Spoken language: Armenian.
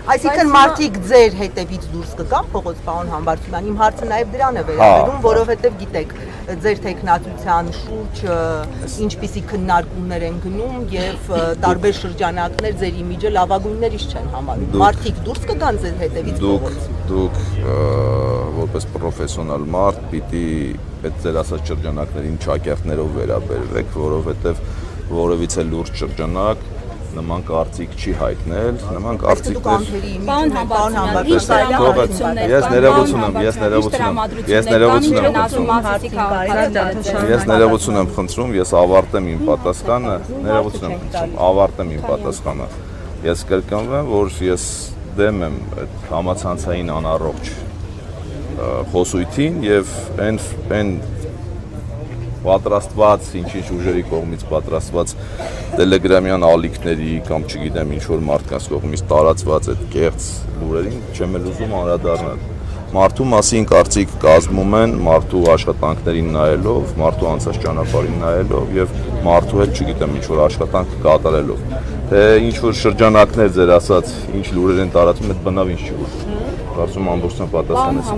Այսինքն մարդիկ ձեր հետևից դուրս կգան փողոց, պարոն Համբարձումյան, իմ հարցը նաև դրան է վերաբերում, որովհետև գիտեք, ձեր տեխնացության շուրջ ինչպիսի քննարկումներ են գնում եւ տարբեր շրջանակներ ձեր իմիջը լավագույններից չեն համարում։ Մարդիկ դուրս կգան ձեր հետևից փողոց։ Դուք որպես պրոֆեսիոնալ մարդ պիտի այդ ձեր ասած շրջանակներին ճակերտներով վերաբերվեք, որովհետև որևիցե լուրջ շրջանակ նման կարծիք չի հայտնել, նման կարծիքներ Ես ներողություն եմ խնդրում, ես ավարտեմ իմ պատասխանը, ես կրկնվեմ, որ ես դեմ եմ այդ համացանցային անառողջ խոսույթին եւ այն պատրաստված, ինչ-ինչ ուժերի կողմից պատրաստված տելեգրամյան ալիքների կամ չգիտեմ ինչ-որ մարդկանց կողմից տարածված այդ կեղծ լուրերին չեմ էլ ուզում անդրադառնալ։ Մարդու մասին կարծիք կազմում են մարդու աշխատանքներին նայելով, մարդու անցած ճանապարհին նայելով եւ մարդու հետ չգիտեմ ինչ-որ աշխատանք կատարելով։ Թե ինչ-որ շրջանակներ ձեր ասած ինչ լուրեր են տարածում, այդ բնավ ինչ չի ուզում։ Կարծում ամբողջությամբ պատասխանեցի։